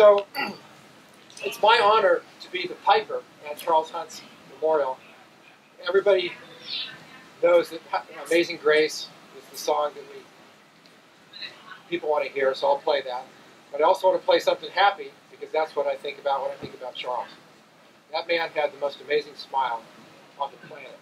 So it's my honor to be the piper at Charles Hunt's memorial. Everybody knows that Amazing Grace is the song that people want to hear, so I'll play that. But I also want to play something happy, because that's what I think about when I think about Charles. That man had the most amazing smile on the planet.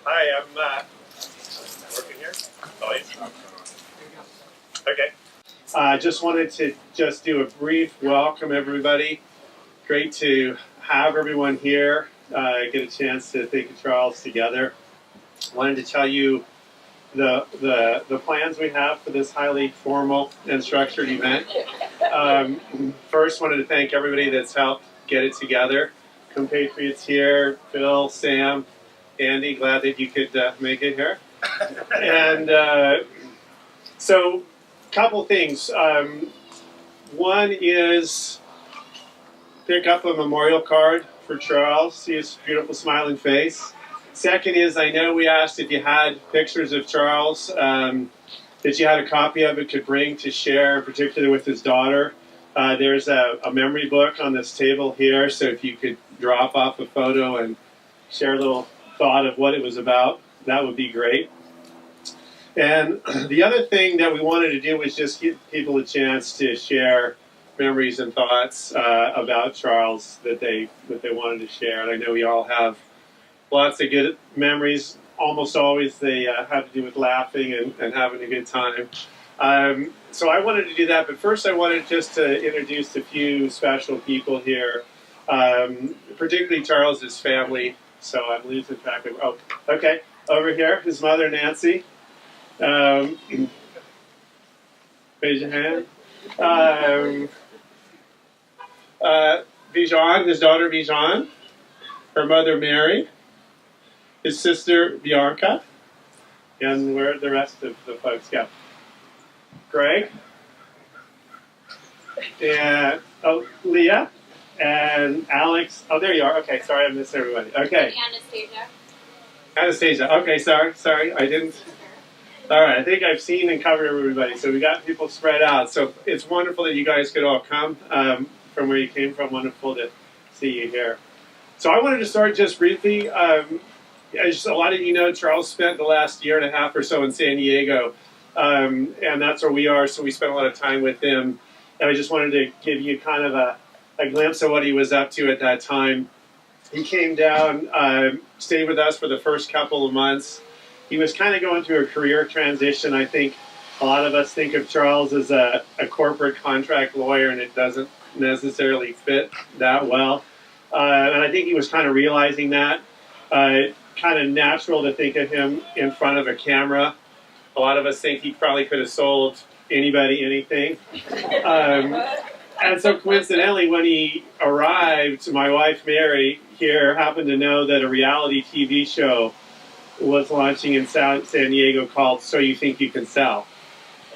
Hi, I'm working here. Oh, yeah. Okay. I just wanted to do a brief welcome, everybody. Great to have everyone here. Get a chance to think of Charles together. Wanted to tell you the plans we have for this highly formal and structured event. First, wanted to thank everybody that's helped get it together. Compatriots here, Phil, Sam, Andy, glad that you could make it here. And so, a couple things. One is pick up a memorial card for Charles, see his beautiful smiling face. Second is, I know we asked if you had pictures of Charles, that you had a copy of it could bring to share, particularly with his daughter. There's a memory book on this table here, so if you could drop off a photo and share a little thought of what it was about, that would be great. And the other thing that we wanted to do was just give people a chance to share memories and thoughts about Charles that they wanted to share. And I know we all have lots of good memories. Almost always they have to do with laughing and having a good time. So I wanted to do that, but first I wanted just to introduce a few special people here, particularly Charles's family. So I'm losing track of. Oh, okay, over here, his mother Nancy. Raise your hand. Bijan, his daughter Bijan, her mother Mary, his sister Bianca, and where the rest of the folks go. Greg, and Leah, and Alex. Oh, there you are. Okay, sorry, I missed everybody. Okay. Anastasia. Anastasia. Okay, sorry, I didn't. All right, I think I've seen and covered everybody, so we got people spread out. So it's wonderful that you guys could all come from where you came from. Wonderful to see you here. So I wanted to start just briefly. As a lot of you know, Charles spent the last year and a half or so in San Diego, and that's where we are, so we spent a lot of time with him. And I just wanted to give you kind of a glimpse of what he was up to at that time. He came down, stayed with us for the first couple of months. He was kind of going through a career transition. I think a lot of us think of Charles as a corporate contract lawyer, and it doesn't necessarily fit that well. And I think he was kind of realizing that. Kind of natural to think of him in front of a camera. A lot of us think he probably could have sold anybody anything. And so coincidentally, when he arrived, my wife Mary here happened to know that a reality TV show was launching in San Diego called So You Think You Can Sell.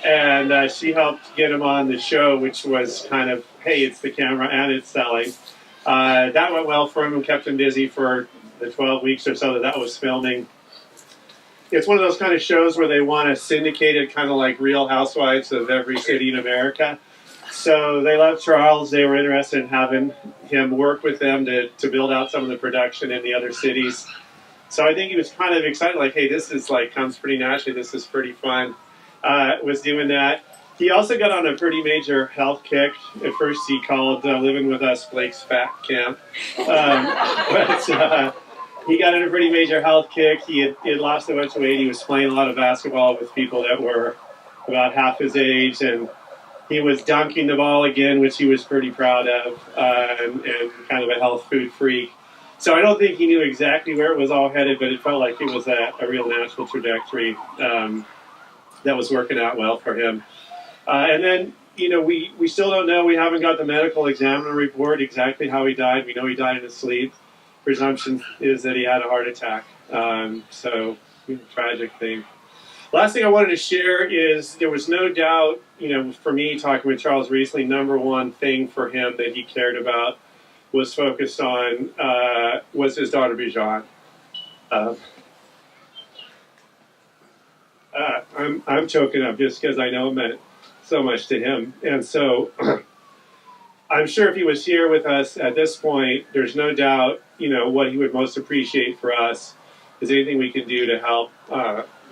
And she helped get him on the show, which was kind of, hey, it's the camera and it's selling. That went well for him and kept him busy for the 12 weeks or so that was filming. It's one of those kind of shows where they want to syndicate it, kind of like Real Housewives of every city in America. So they loved Charles. They were interested in having him work with them to build out some of the production in the other cities. So I think he was kind of excited, like, hey, this is like comes pretty naturally. This is pretty fun. Was doing that. He also got on a pretty major health kick. At first he called Living With Us Blake's Fat Camp. But he got in a pretty major health kick. He had lost a bunch of weight. He was playing a lot of basketball with people that were about half his age, and he was dunking the ball again, which he was pretty proud of, and kind of a health food freak. So I don't think he knew exactly where it was all headed, but it felt like it was a real natural trajectory that was working out well for him. And then, you know, we still don't know. We haven't got the medical examiner report exactly how he died. We know he died in his sleep. Presumption is that he had a heart attack. So, tragic thing. Last thing I wanted to share is there was no doubt, you know, for me talking with Charles recently, number one thing for him that he cared about was focused on was his daughter Bijan. I'm choking up just because I know it meant so much to him. And so I'm sure if he was here with us at this point, there's no doubt, you know, what he would most appreciate for us is anything we can do to help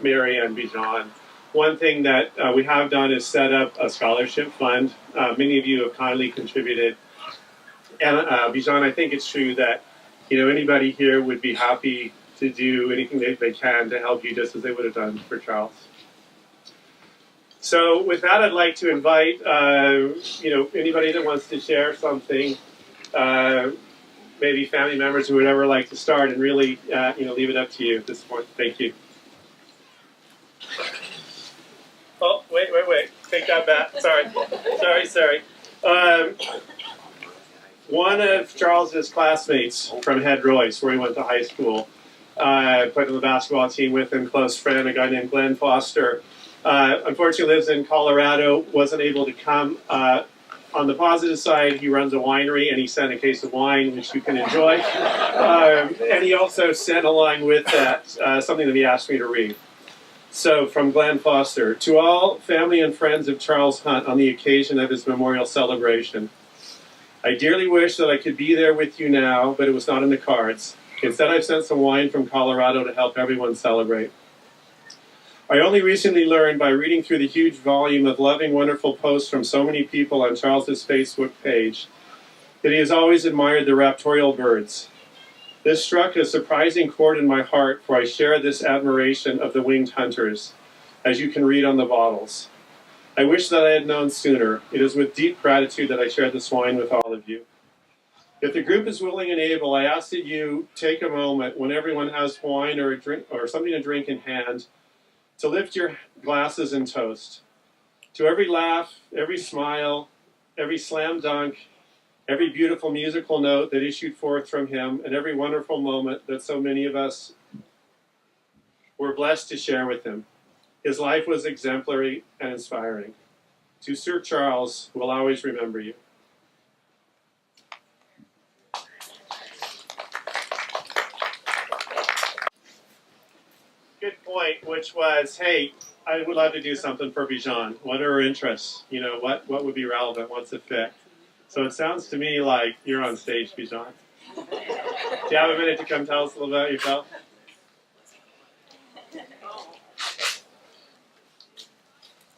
Mary and Bijan. One thing that we have done is set up a scholarship fund. Many of you have kindly contributed. And Bijan, I think it's true that, you know, anybody here would be happy to do anything they can to help you just as they would have done for Charles. So with that, I'd like to invite, you know, anybody that wants to share something, maybe family members who would ever like to start, and really, you know, leave it up to you at this point. Thank you. Oh, wait. Take that back. Sorry. One of Charles's classmates from Head Royce, where he went to high school, played on the basketball team with him, close friend, a guy named Glenn Foster. Unfortunately lives in Colorado, wasn't able to come. On the positive side, he runs a winery, and he sent a case of wine, which you can enjoy. And he also sent along with that something that he asked me to read. So, from Glenn Foster, to all family and friends of Charles Hunt on the occasion of his memorial celebration, I dearly wish that I could be there with you now, but it was not in the cards. Instead, I've sent some wine from Colorado to help everyone celebrate. I only recently learned by reading through the huge volume of loving, wonderful posts from so many people on Charles's Facebook page that he has always admired the raptorial birds. This struck a surprising chord in my heart, for I share this admiration of the winged hunters, as you can read on the bottles. I wish that I had known sooner. It is with deep gratitude that I share this wine with all of you. If the group is willing and able, I ask that you take a moment when everyone has wine or a drink or something to drink in hand, to lift your glasses and toast. To every laugh, every smile, every slam dunk, every beautiful musical note that issued forth from him, and every wonderful moment that so many of us were blessed to share with him. His life was exemplary and inspiring. To Sir Charles, who will always remember you. Good point, which was, hey, I would love to do something for Bijan. What are her interests? You know, what would be relevant? What's it fit? So it sounds to me like you're on stage, Bijan. you have a minute to come tell us a little about yourself?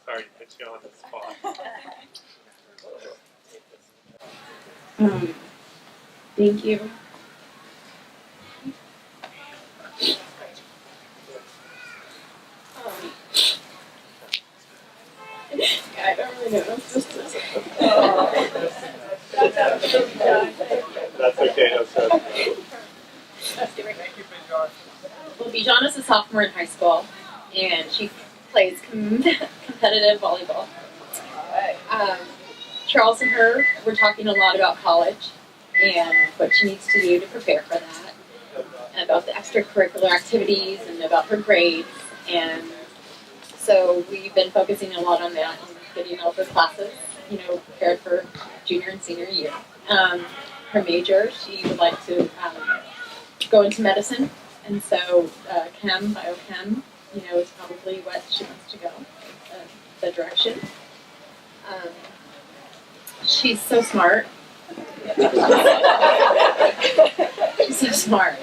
Sorry to put you on the spot. Thank you. I don't really know. That's okay, no stress. Well, Bijan is a sophomore in high school, and she plays competitive volleyball. Charles and her were talking a lot about college and what she needs to do to prepare for that, and about the extracurricular activities and about her grades. And so we've been focusing a lot on that and getting all her classes, prepared for junior and senior year. Her major, she would like to go into medicine, and so biochem, is probably what she wants to go, the direction. She's so smart. She's so smart.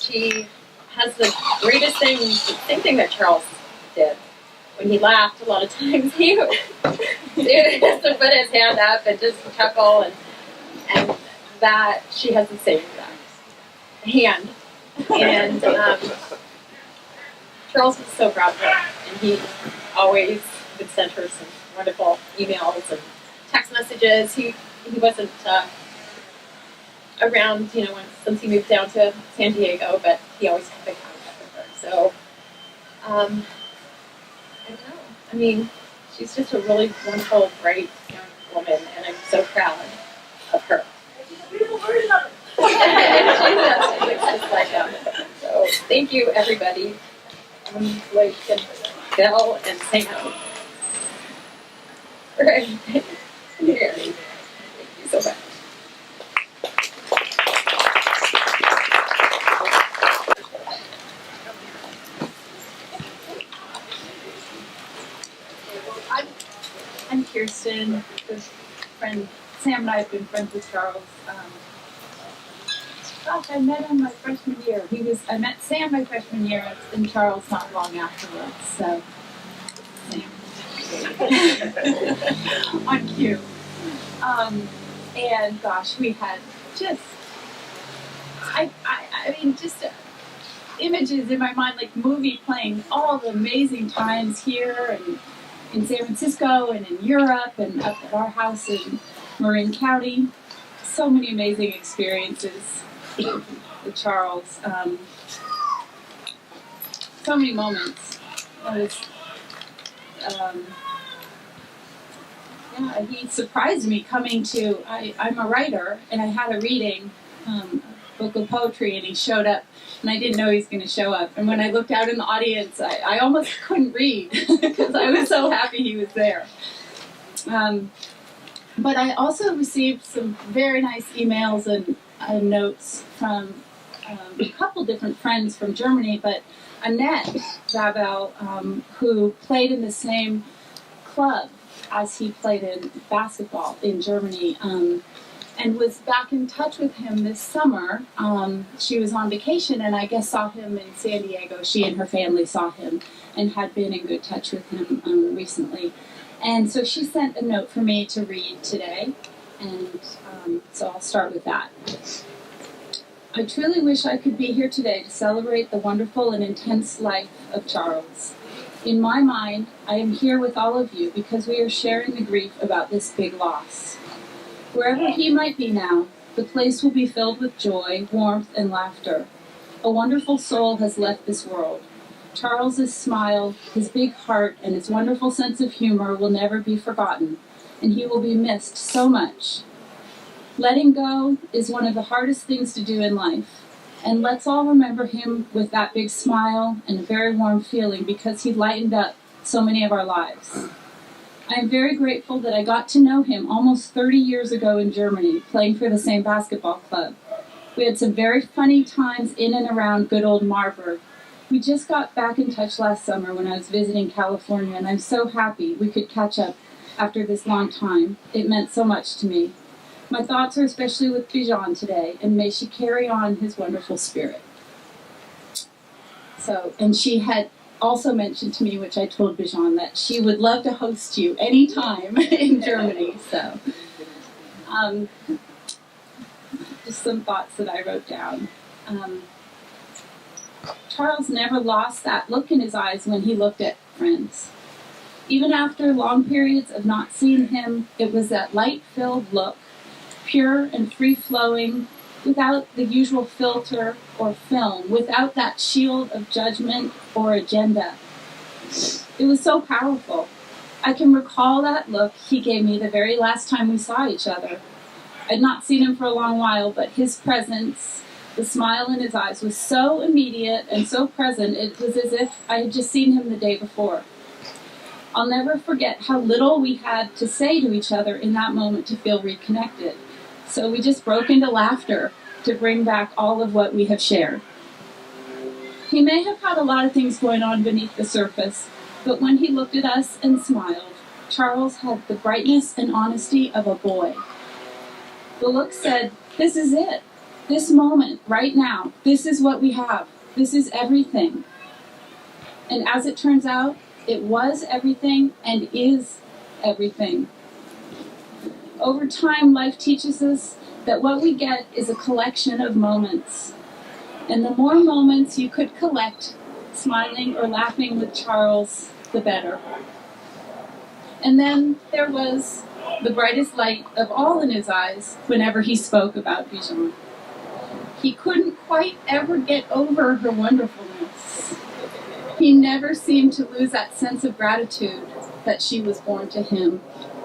She has the greatest thing, the same thing that Charles did. When he laughed, a lot of times he would just put his hand up and just chuckle, and that she has the same hand. And Charles was so proud of her, and he always would send her some wonderful emails and text messages. He wasn't around, since he moved down to San Diego, but he always kept in contact with her. So, I don't know. I mean, she's just a really wonderful, bright young woman, and I'm so proud of her. She's just like so, thank you, everybody. Blake and Bill and Sam for everything here. Thank you so much. I'm Kirsten. This friend Sam and I have been friends with Charles. Gosh, I met him my freshman year. I met Sam my freshman year, and Charles not long afterwards. So, Sam on cue. And gosh, we had just, I mean, just images in my mind, like movie playing all the amazing times here and in San Francisco and in Europe and up at our house in Marin County. So many amazing experiences with Charles. So many moments. He surprised me coming to, I'm a writer, and I had a reading, a book of poetry, and he showed up, and I didn't know he was going to show up. And when I looked out in the audience, I almost couldn't read because I was so happy he was there. But I also received some very nice emails and notes from a couple different friends from Germany, but Annette Zabel, who played in the same club as he played in basketball in Germany, and was back in touch with him this summer. She was on vacation and I guess saw him in San Diego. She and her family saw him and had been in good touch with him recently. And so she sent a note for me to read today, and so I'll start with that. I truly wish I could be here today to celebrate the wonderful and intense life of Charles. In my mind, I am here with all of you because we are sharing the grief about this big loss. Wherever he might be now, the place will be filled with joy, warmth, and laughter. A wonderful soul has left this world. Charles's smile, his big heart, and his wonderful sense of humor will never be forgotten, and he will be missed so much. Letting go is one of the hardest things to do in life, and let's all remember him with that big smile and a very warm feeling because he lightened up so many of our lives. I am very grateful that I got to know him almost 30 years ago in Germany, playing for the same basketball club. We had some very funny times in and around good old Marburg. We just got back in touch last summer when I was visiting California, and I'm so happy we could catch up after this long time. It meant so much to me. My thoughts are especially with Bijan today, and may she carry on his wonderful spirit. So, and she had also mentioned to me, which I told Bijan, that she would love to host you anytime in Germany. So, just some thoughts that I wrote down. Charles never lost that look in his eyes when he looked at friends. Even after long periods of not seeing him, it was that light-filled look, pure and free-flowing, without the usual filter or film, without that shield of judgment or agenda. It was so powerful. I can recall that look he gave me the very last time we saw each other. I'd not seen him for a long while, but his presence, the smile in his eyes, was so immediate and so present, it was as if I had just seen him the day before. I'll never forget how little we had to say to each other in that moment to feel reconnected. So we just broke into laughter to bring back all of what we have shared. He may have had a lot of things going on beneath the surface, but when he looked at us and smiled, Charles had the brightness and honesty of a boy. The look said, "This is it. This moment, right now, this is what we have. This is everything." And as it turns out, it was everything and is everything. Over time, life teaches us that what we get is a collection of moments. And the more moments you could collect, smiling or laughing with Charles, the better. And then there was the brightest light of all in his eyes whenever he spoke about Bijan. He couldn't quite ever get over her wonderfulness. He never seemed to lose that sense of gratitude that she was born to him.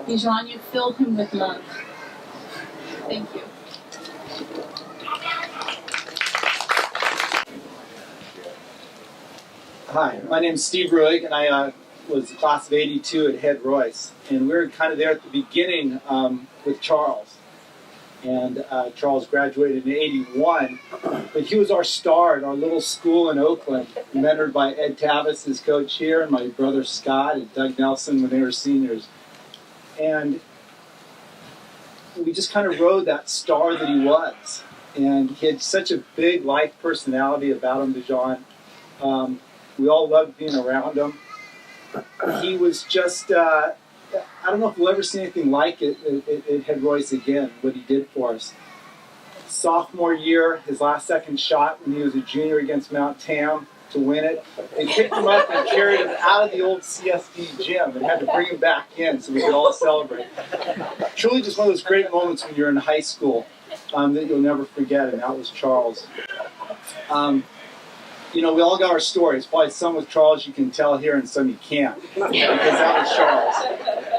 Bijan, you filled him with love. Thank you. Hi, my name's Steve Ruig, and I was the class of '82 at Head Royce. And we were kind of there at the beginning with Charles. And Charles graduated in '81, but he was our star at our little school in Oakland, mentored by Ed Tavis, his coach here, and my brother Scott and Doug Nelson when they were seniors. And we just kind of rode that star that he was. And he had such a big life personality about him, Bijan. We all loved being around him. He was just, I don't know if we'll ever see anything like it at Head Royce again, what he did for us. Sophomore year, his last second shot when he was a junior against Mount Tam to win it, they picked him up and carried him out of the old CSD gym and had to bring him back in so we could all celebrate. Truly just one of those great moments when you're in high school that you'll never forget, and that was Charles. You know, we all got our stories. Probably some with Charles you can tell here and some you can't, because that was Charles.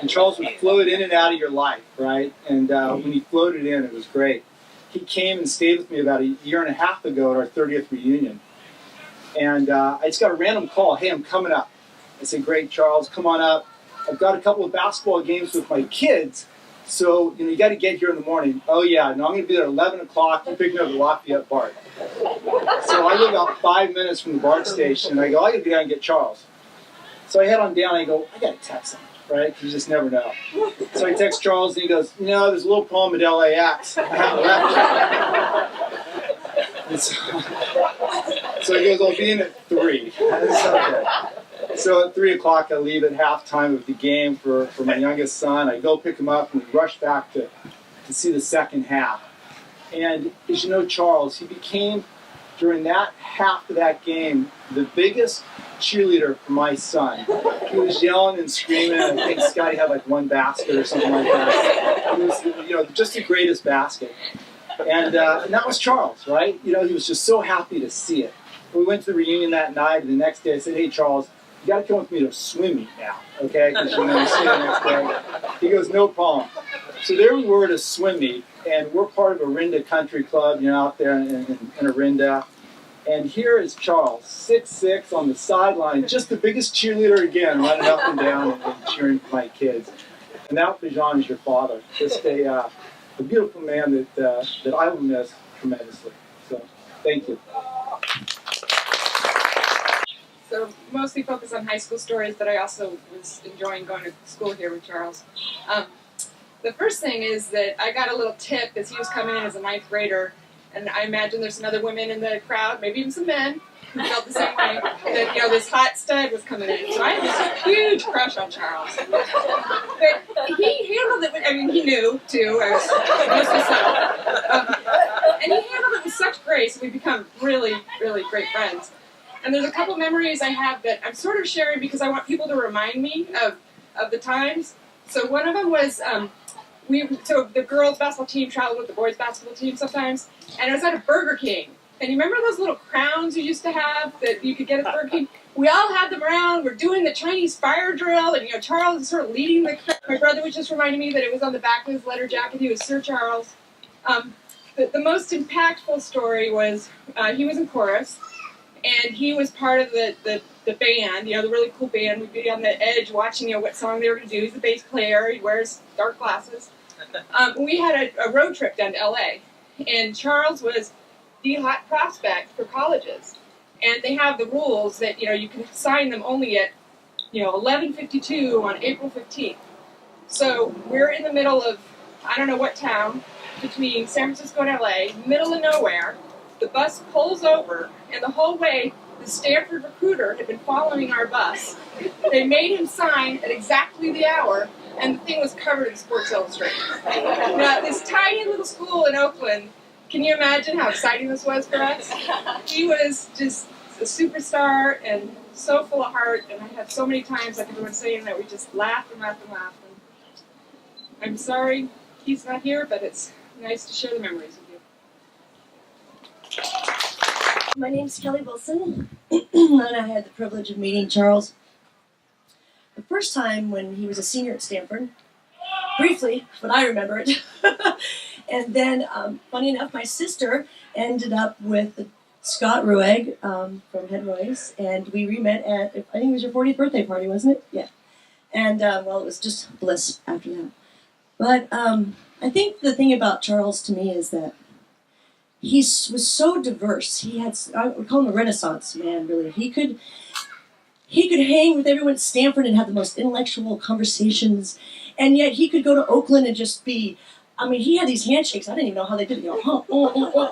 And Charles would float in and out of your life, right? And when he floated in, it was great. He came and stayed with me about a year and a half ago at our 30th reunion. And I just got a random call, "Hey, I'm coming up." I said, "Great, Charles, come on up. I've got a couple of basketball games with my kids, so you got to get here in the morning." "Oh yeah, no, I'm going to be there at 11 o'clock. You pick me up at Lafayette BART." So I live about 5 minutes from the BART station, and I go, "I got to go down and get Charles." So I head on down, and I go, "I got to text him," right? Because you just never know. So I text Charles, and he goes, "No, there's a little problem at LAX. I haven't left yet." So he goes, "I'll be in at 3. Okay. So at 3 o'clock, I leave at halftime of the game for my youngest son. I go pick him up, and we rush back to see the second half. And as you know, Charles, he became, during that half of that game, the biggest cheerleader for my son. He was yelling and screaming. I think Scotty had like one basket or something like that. It was, just the greatest basket. And that was Charles, right? He was just so happy to see it. We went to the reunion that night, and the next day I said, "Hey, Charles, you got to come with me to a swim meet now, okay? Because you're going to see the next day." He goes, "No problem." So there we were at a swim meet, and we're part of Orinda Country Club, out there in Orinda. And here is Charles, 6'6", on the sideline, just the biggest cheerleader again, running up and down and cheering for my kids. And now Bijan is your father, just a beautiful man that I will miss tremendously. So, thank you. So mostly focus on high school stories, but I also was enjoying going to school here with Charles. The first thing is that I got a little tip as he was coming in as a ninth grader, and I imagine there's some other women in the crowd, maybe even some men, who felt the same way, that, you know, this hot stud was coming in. So I had this huge crush on Charles. But he handled it, I mean, he knew, too, I was mostly subtle. And he handled it with such grace, we become really, really great friends. And there's a couple memories I have that I'm sort of sharing because I want people to remind me of the times. So one of them was, so the girls' basketball team traveled with the boys' basketball team sometimes, and it was at a Burger King. And you remember those little crowns you used to have that you could get at Burger King? We all had them around. We're doing the Chinese fire drill, and, you know, Charles is sort of leading the crowd. My brother was just reminding me that it was on the back of his letter jacket. He was Sir Charles. The most impactful story was he was in chorus, and he was part of the band, you know, the really cool band. We'd be on the edge watching, you know, what song they were going to do. He's the bass player. He wears dark glasses. We had a road trip down to L.A., and Charles was the hot prospect for colleges. And they have the rules that, you know, you can sign them only at, you know, 11:52 on April 15th. So we're in the middle of, I don't know what town, between San Francisco and LA, middle of nowhere. The bus pulls over, and the whole way, the Stanford recruiter had been following our bus. They made him sign at exactly the hour, and the thing was covered in Sports Illustrated. Now, this tiny little school in Oakland, can you imagine how exciting this was for us? He was just a superstar and so full of heart, and I had so many times, like everyone's saying, that we just laughed and laughed and laughed. And I'm sorry he's not here, but it's nice to share the memories with you. My name's Kelly Wilson, and I had the privilege of meeting Charles the first time when he was a senior at Stanford. Briefly, but I remember it. And then, funny enough, my sister ended up with Scott Ruegg from Head Royce, and we re-met at, I think it was your 40th birthday party, wasn't it? Yeah. And, well, it was just bliss after that. But I think the thing about Charles to me is that he was so diverse. He had, I would call him a Renaissance man, really. He could hang with everyone at Stanford and have the most intellectual conversations, and yet he could go to Oakland and just be, I mean, he had these handshakes. I didn't even know how they did it. You know,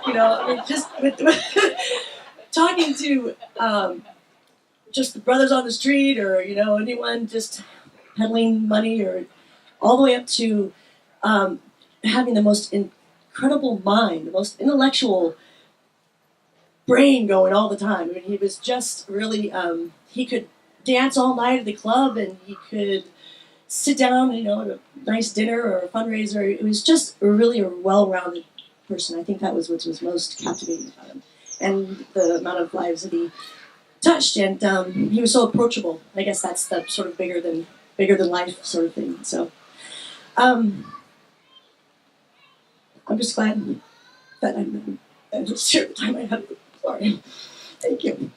you know, I mean, just with talking to just the brothers on the street, or, you know, anyone just peddling money, or all the way up to having the most incredible mind, the most intellectual brain going all the time. I mean, he was just really, he could dance all night at the club, and he could sit down, you know, at a nice dinner or a fundraiser. It was just really a well-rounded person. I think that was what was most captivating about him, and the amount of lives that he touched. And he was so approachable. I guess that's the sort of bigger than life sort of thing. So I'm just glad that I met him and just shared the time I had with him. Sorry. Thank you.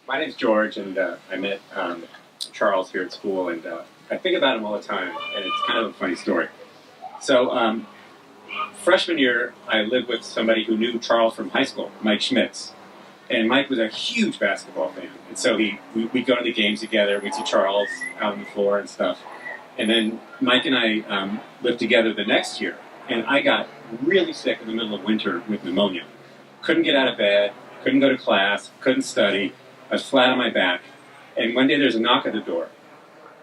My name's George, and I met Charles here at school, and I think about him all the time, and it's kind of a funny story. So, freshman year, I lived with somebody who knew Charles from high school, Mike Schmitz, and Mike was a huge basketball fan, and so we'd go to the games together, we'd see Charles out on the floor and stuff, and then Mike and I lived together the next year, and I got really sick in the middle of winter with pneumonia. Couldn't get out of bed, couldn't go to class, couldn't study. I was flat on my back, and one day there's a knock at the door,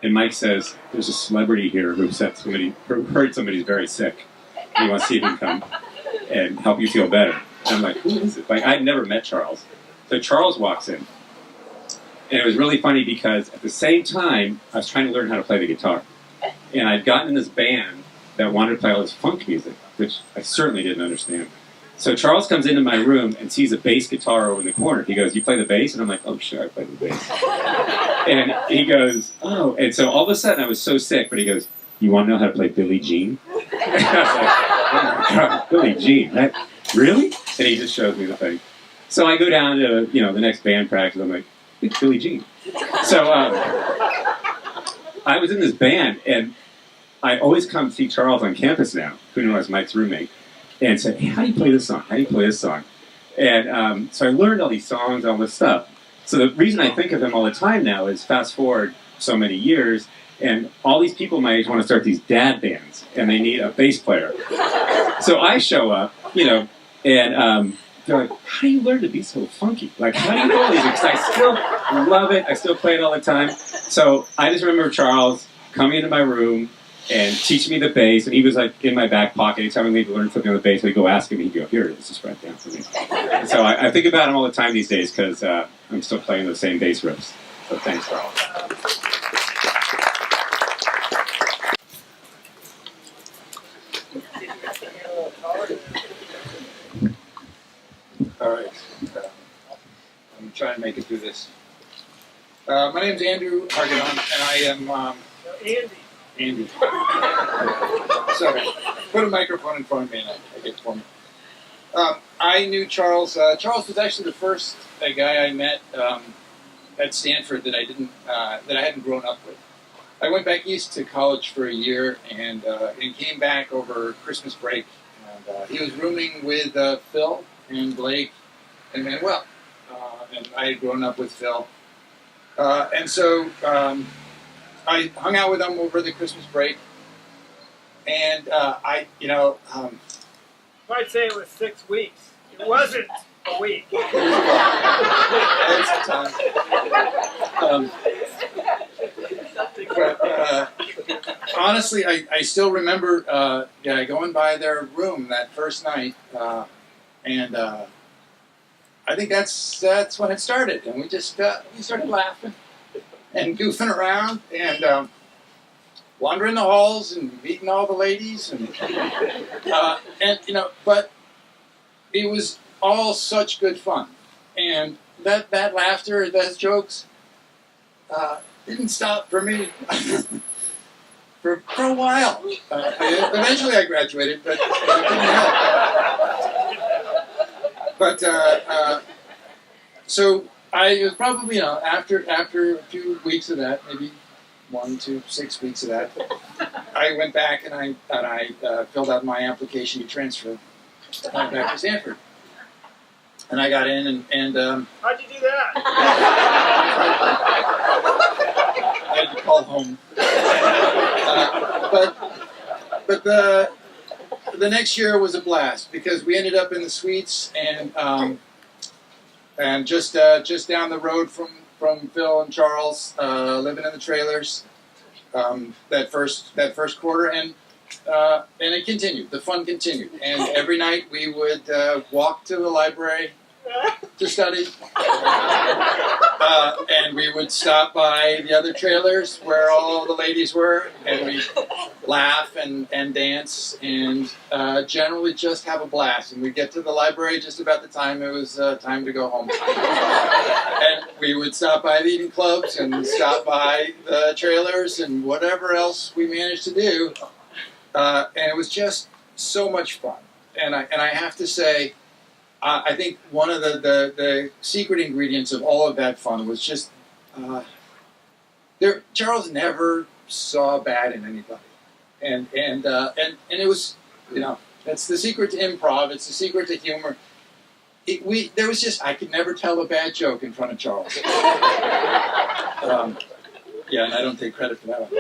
and Mike says, "There's a celebrity here who heard somebody's very sick. He wants to see if he can come and help you feel better." And I'm like, "Who is it?" Like, I'd never met Charles. So Charles walks in, and it was really funny because at the same time, I was trying to learn how to play the guitar, and I'd gotten in this band that wanted to play all this funk music, which I certainly didn't understand. So Charles comes into my room and sees a bass guitar over in the corner. He goes, "You play the bass?" And I'm like, "Oh, sure, I play the bass." And he goes, "Oh." And so all of a sudden I was so sick, but he goes, "You want to know how to play Billie Jean?" I was like, "Oh my God, Billie Jean? Really?" And he just shows me the thing. So I go down to, you know, the next band practice. I'm like, "It's Billie Jean." So I was in this band, and I always come see Charles on campus now, who knows Mike's roommate, and said, "Hey, how do you play this song? How do you play this song?" And so I learned all these songs, all this stuff. So the reason I think of him all the time now is fast forward so many years, and all these people my age want to start these dad bands, and they need a bass player. So I show up, and they're like, how do you learn to be so funky? Like, how do you do all these? Because I still love it. I still play it all the time. So I just remember Charles coming into my room and teaching me the bass, and he was like in my back pocket. Anytime I need to learn something on the bass, I'd go ask him, he'd go, here it is, just write down for me. And so I think about him all the time these days because I'm still playing the same bass riffs. So thanks, Charles. All right. I'm trying to make it through this. My name's Andrew Argadon, and I am Andy. Sorry. Put a microphone in front of me, and I get it for me. I knew Charles. Charles was actually the first guy I met at Stanford that I hadn't grown up with. I went back east to college for a year and came back over Christmas break. And he was rooming with Phil and Blake and Manuel, and I had grown up with Phil, and so I hung out with them over the Christmas break, and I'd say it was 6 weeks. It wasn't a week. That's the time. But honestly, I still remember going by their room that first night. And I think that's when it started, and we started laughing and goofing around and wandering the halls and meeting all the ladies and but it was all such good fun, and that laughter, those jokes didn't stop for me for a while. Eventually, I graduated, but it didn't help. But so it was probably after a few weeks of that, maybe 1 to 6 weeks of that, I went back and I filled out my application to transfer back to Stanford, and I got in and how'd you do that? I had to call home, but the next year was a blast because we ended up in the suites and just down the road from Phil and Charles, living in the trailers that first quarter, and it continued. The fun continued, and every night we would walk to the library to study, and we would stop by the other trailers where all the ladies were, and we'd laugh and dance and generally just have a blast. And we'd get to the library just about the time it was time to go home. And we would stop by the eating clubs and stop by the trailers and whatever else we managed to do. And it was just so much fun. And I have to say, I think one of the secret ingredients of all of that fun was just Charles never saw bad in anybody, and it was that's the secret to improv. It's the secret to humor. There was just I could never tell a bad joke in front of Charles. And I don't take credit for that one.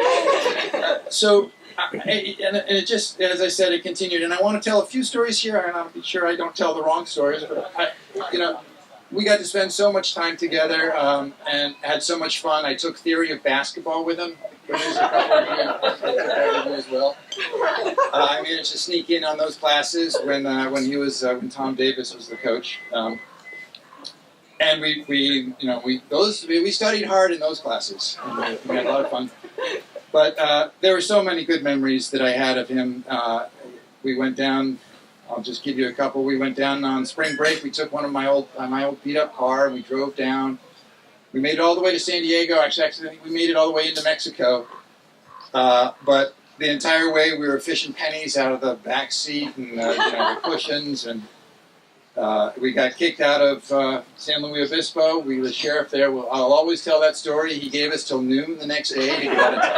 So. And it just, as I said, it continued. And I want to tell a few stories here, and I'm sure I don't tell the wrong stories, but we got to spend so much time together and had so much fun. I took theory of basketball with him. There's a couple of you as well. I managed to sneak in on those classes when Tom Davis was the coach. And we studied hard in those classes. And we had a lot of fun. But there were so many good memories that I had of him. We went down. I'll just give you a couple. We went down on spring break. We took one of my old beat-up car, and we drove down. We made it all the way to San Diego. Actually, I think we made it all the way into Mexico. But the entire way, we were fishing pennies out of the back seat and the cushions, and we got kicked out of San Luis Obispo. The sheriff there, I'll always tell that story. He gave us till noon the next day to get out of town.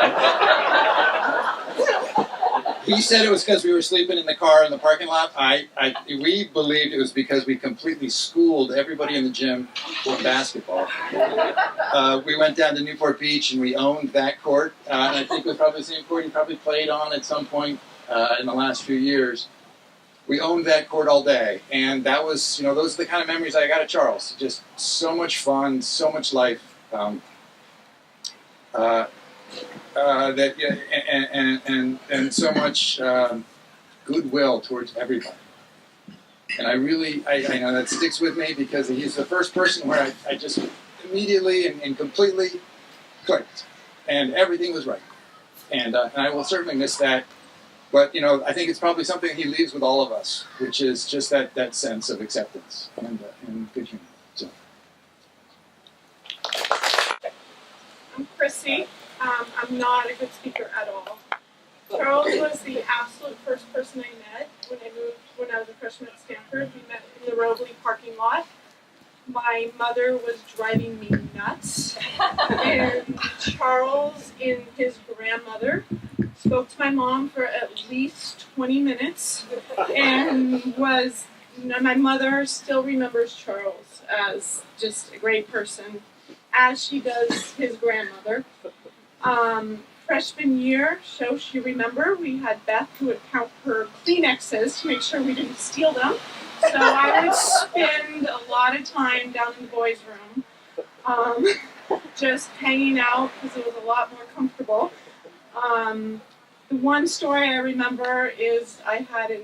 He said it was because we were sleeping in the car in the parking lot. We believed it was because we completely schooled everybody in the gym with basketball. We went down to Newport Beach and we owned that court. And I think it was probably the same court he probably played on at some point in the last few years. We owned that court all day, and that was, those are the kind of memories I got at Charles. Just so much fun, so much life. And so much goodwill towards everybody. And I know that sticks with me because he's the first person where I just immediately and completely clicked, and everything was right. And I will certainly miss that. But, I think it's probably something he leaves with all of us, which is just that sense of acceptance and good humor. So. I'm Chrissy. I'm not a good speaker at all. Charles was the absolute first person I met when I was a freshman at Stanford. We met in the Robley parking lot. My mother was driving me nuts. And Charles and his grandmother spoke to my mom for at least 20 minutes and my mother still remembers Charles as just a great person, as she does his grandmother. Freshman year, she remember, we had Beth who would count her Kleenexes to make sure we didn't steal them. So I would spend a lot of time down in the boys' room, just hanging out because it was a lot more comfortable. The one story I remember is I had a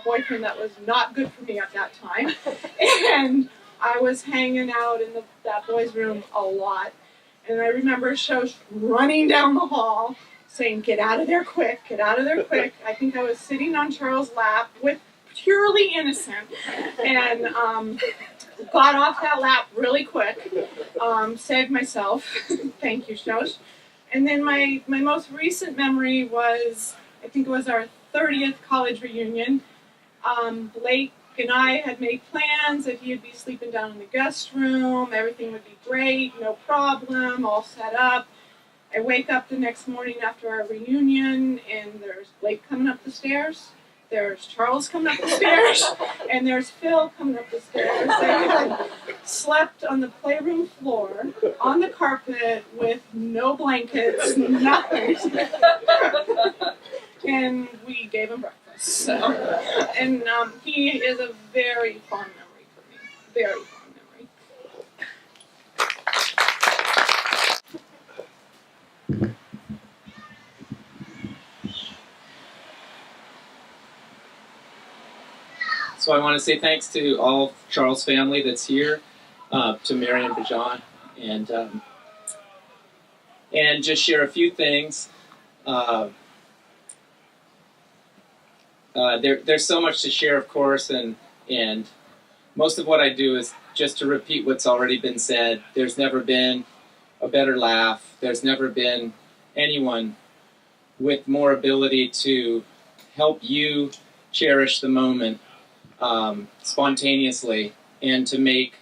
boyfriend that was not good for me at that time, and I was hanging out in that boys' room a lot. And I remember Shosh running down the hall saying, "Get out of there quick, get out of there quick." I think I was sitting on Charles' lap with purely innocent and got off that lap really quick, saved myself. Thank you, Shosh. And then my most recent memory was, I think it was our 30th college reunion. Blake and I had made plans that he would be sleeping down in the guest room, everything would be great, no problem, all set up. I wake up the next morning after our reunion, and there's Blake coming up the stairs, there's Charles coming up the stairs, and there's Phil coming up the stairs. They had slept on the playroom floor, on the carpet, with no blankets, nothing. And we gave him breakfast. So, and he is a very fond memory for me. Very fond memory. So I want to say thanks to all of Charles' family that's here, to Mary and Bajan, and just share a few things. There's so much to share, of course, and most of what I do is just to repeat what's already been said. There's never been a better laugh. There's never been anyone with more ability to help you cherish the moment spontaneously and to make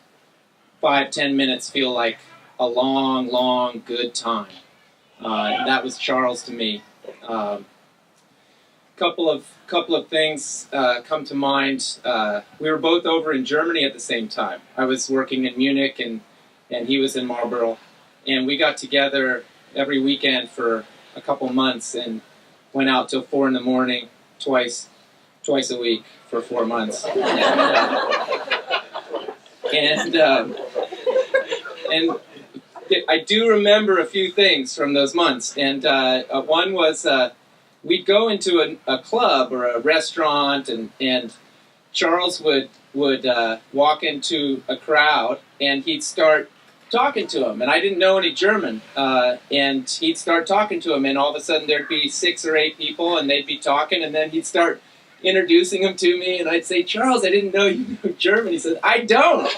5-10 minutes feel like a long, long, good time. And that was Charles to me. Couple of things come to mind. We were both over in Germany at the same time. I was working in Munich and he was in Marlborough, and we got together every weekend for a couple months and went out till 4 a.m. twice a week for 4 months. And I do remember a few things from those months, and one was. We'd go into a club or a restaurant, and Charles would walk into a crowd, and he'd start talking to him. And I didn't know any German, and he'd start talking to him, and all of a sudden there'd be 6 or 8 people, and they'd be talking, and then he'd start introducing them to me, and I'd say, "Charles, I didn't know you knew German." He said, "I don't."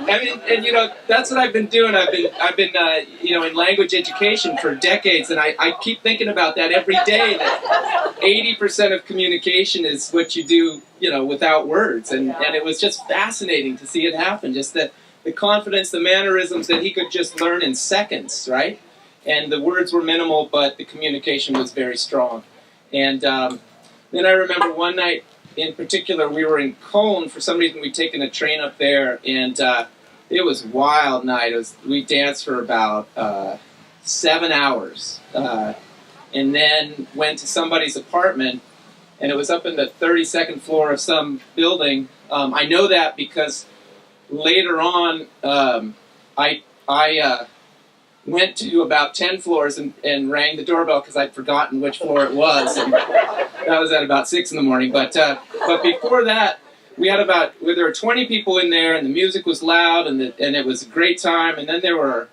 I mean, and that's what I've been doing. I've been in language education for decades, and I keep thinking about that every day. That 80% of communication is what you do, without words, and it was just fascinating to see it happen. Just the confidence, the mannerisms that he could just learn in seconds, right? and the words were minimal, but the communication was very strong. And then I remember one night in particular, we were in Cologne. For some reason, we'd taken a train up there, and it was a wild night. We danced for about 7 hours, and then went to somebody's apartment, and it was up in the 32nd floor of some building. I know that because later on, I went to about 10 floors and rang the doorbell because I'd forgotten which floor it was, and that was at about 6 in the morning. But before that, there were 20 people in there, and the music was loud, and it was a great time. And then there were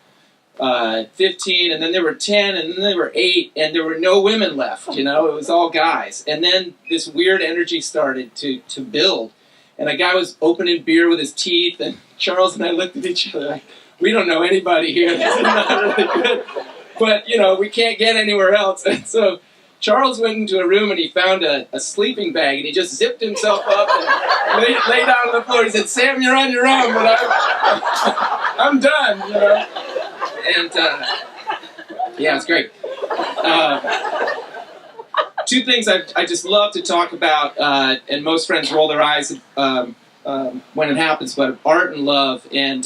15, and then there were 10, and then there were 8, and there were no women left. You know, it was all guys. And then this weird energy started to build, and a guy was opening beer with his teeth, and Charles and I looked at each other like, we don't know anybody here. This is not really good. But, you know, we can't get anywhere else. And so Charles went into a room and he found a sleeping bag, and he just zipped himself up and lay down on the floor. He said, Sam, you're on your own, but I'm done, you know. And, yeah, it's great. Two things I just love to talk about, and most friends roll their eyes when it happens, but art and love. And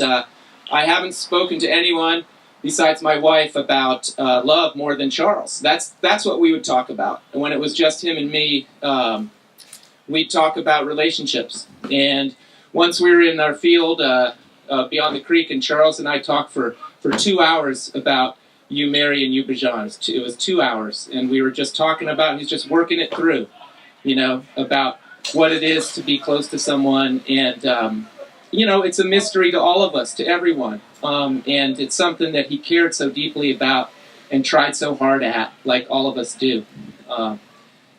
I haven't spoken to anyone besides my wife about love more than Charles. That's what we would talk about. And when it was just him and me, we'd talk about relationships. And once we were in our field beyond the creek, and Charles and I talked for 2 hours about you, Mary, and you, Bajan. It was 2 hours, and we were just talking about, he's just working it through, you know, about what it is to be close to someone. And you know, it's a mystery to all of us, to everyone. And it's something that he cared so deeply about and tried so hard at, like all of us do.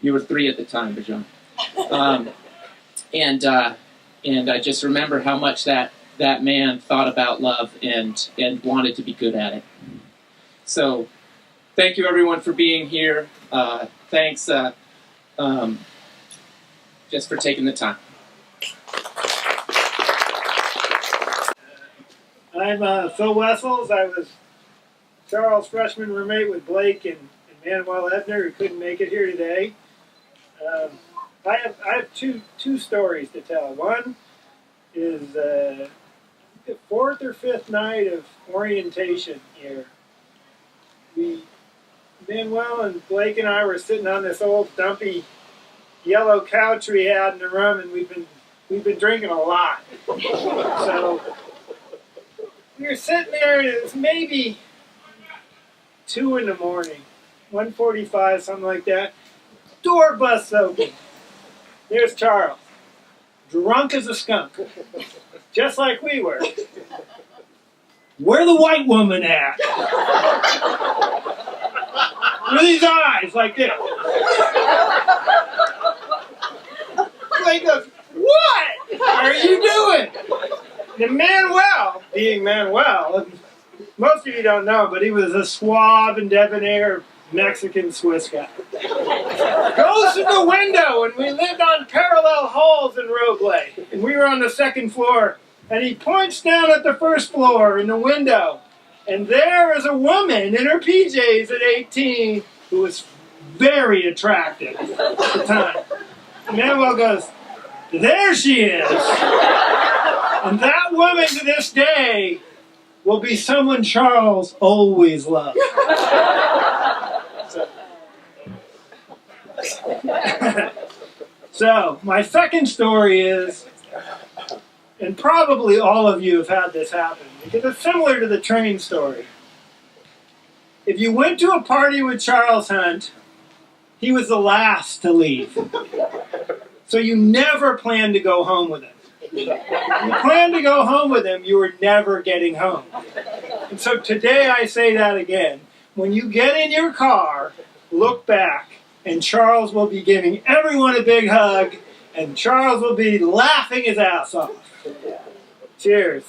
You were 3 at the time, Bajan. And I just remember how much that man thought about love and wanted to be good at it. So, thank you everyone for being here. Thanks just for taking the time. I'm Phil Wessels. I was Charles' freshman roommate with Blake and Manuel Ebner, who couldn't make it here today. I have two stories to tell. One is the 4th or 5th night of orientation here. Manuel and Blake and I were sitting on this old dumpy yellow couch we had in the room, and we've been drinking a lot. So we were sitting there, and it was maybe 2 in the morning, 1:45, something like that. Door busts open. There's Charles, drunk as a skunk, just like we were. Where the white woman at? With his eyes like this. Blake goes, what are you doing? And Manuel, being Manuel, most of you don't know, but he was a suave and debonair Mexican Swiss guy. Goes to the window, and we lived on parallel halls in Roblé. And we were on the 2nd floor, and he points down at the 1st floor in the window. And there is a woman in her PJs at 18 who was very attractive at the time. And Manuel goes, there she is. And that woman to this day will be someone Charles always loved. So, my second story is, and probably all of you have had this happen, because it's similar to the train story. If you went to a party with Charles Hunt, he was the last to leave. So you never planned to go home with him. If you planned to go home with him, you were never getting home. And so today I say that again. When you get in your car, look back, and Charles will be giving everyone a big hug, and Charles will be laughing his ass off. Cheers.